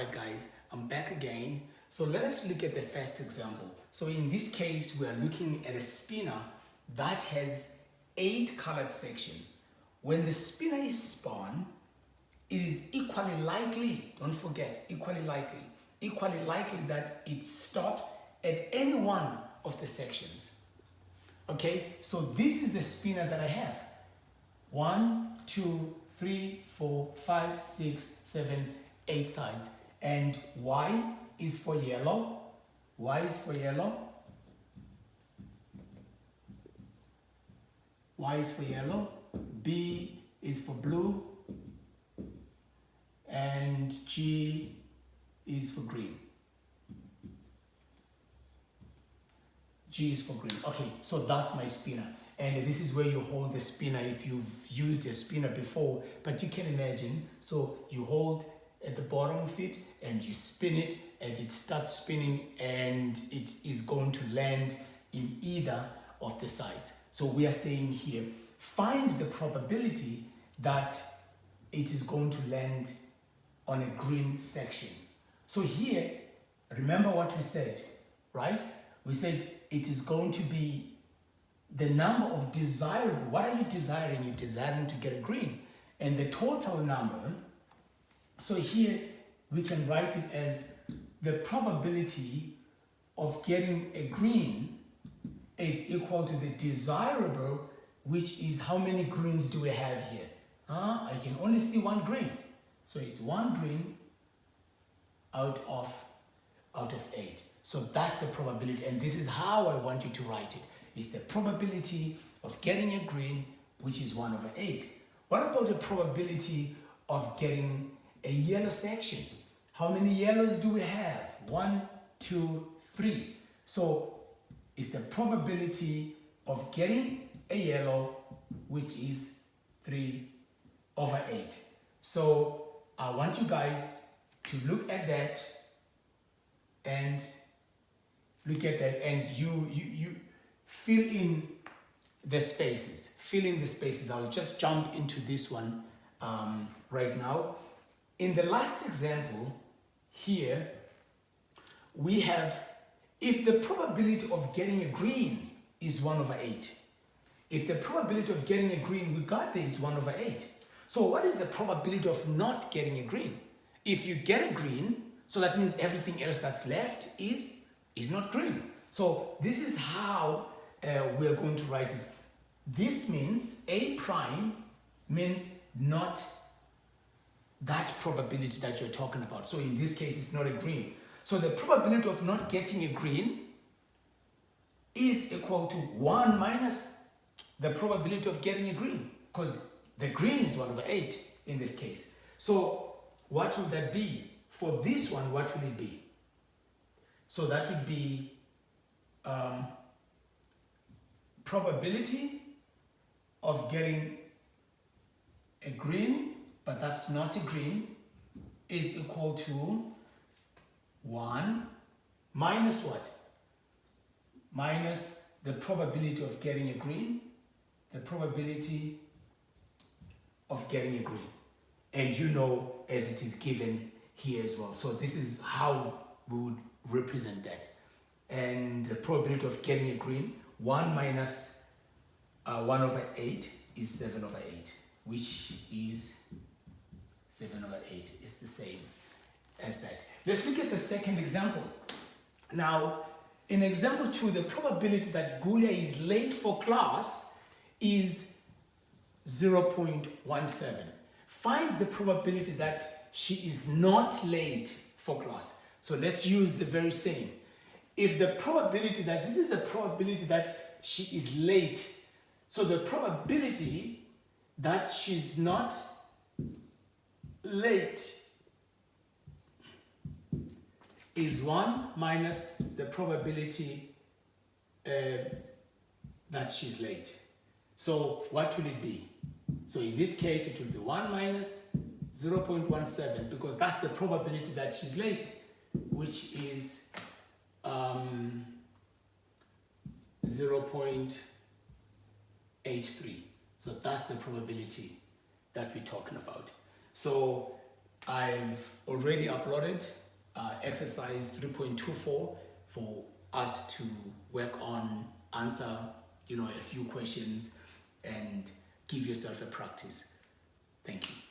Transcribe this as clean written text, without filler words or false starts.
Alright guys, I'm back again. So let us look at the first example. So in this case, we are looking at a spinner that has 8 colored sections. When the spinner is spun, it is equally likely, don't forget, equally likely that it stops at any one of the sections. Okay, so this is the spinner that I have. 1, 2, 3, 4, 5, 6, 7, 8 sides. And Y is for yellow. Y is for yellow. Y is for yellow. B is for blue. And G is for green. G is for green. Okay, so that's my spinner. And this is where you hold the spinner if you've used a spinner before. But you can imagine, so you hold at the bottom of it and you spin it and it starts spinning and it is going to land in either of the sides. So we are saying here, find the probability that it is going to land on a green section. So here, remember what we said, right? We said it is going to be the number of desirable. What are you desiring? You're desiring to get a green. And the total number, so here we can write it as the probability of getting a green is equal to the desirable, which is how many greens do we have here? I can only see one green. So it's one green out of 8. So that's the probability, and this is how I want you to write it. It's the probability of getting a green, which is 1/8. What about the probability of getting a yellow section? How many yellows do we have? 1, 2, 3. So it's the probability of getting a yellow, which is 3/8. So I want you guys to look at that and you fill in the spaces. Fill in the spaces. I'll just jump into this one right now. In the last example here, we have, if the probability of getting a green is 1/8. If the probability of getting a green, we got there, is 1/8. So what is the probability of not getting a green? If you get a green, so that means everything else that's left is not green. So this is how we're going to write it. This means A prime means not that probability that you're talking about. So in this case, it's not a green. So the probability of not getting a green is equal to 1 minus the probability of getting a green, because the green is 1/8 in this case. So what would that be? For this one, what will it be? So that would be probability of getting a green, but that's not a green, is equal to 1 minus what? Minus the probability of getting a green, the probability of getting a green. And you know, as it is given here as well. So this is how we would represent that. And the probability of getting a green, 1 minus 1/8 is 7/8, which is 7/8. It's the same as that. Let's look at the second example. Now, in example 2, the probability that Gulia is late for class is 0.17. Find the probability that she is not late for class. So let's use the very same. If the probability that, this is the probability that she is late. So the probability that she's not late is 1 minus the probability that she's late. So what will it be? So in this case, it will be 1 minus 0.17, because that's the probability that she's late, which is 0.83. So that's the probability that we're talking about. So I've already uploaded exercise 3.24 for us to work on, answer, a few questions and give yourself a practice. Thank you.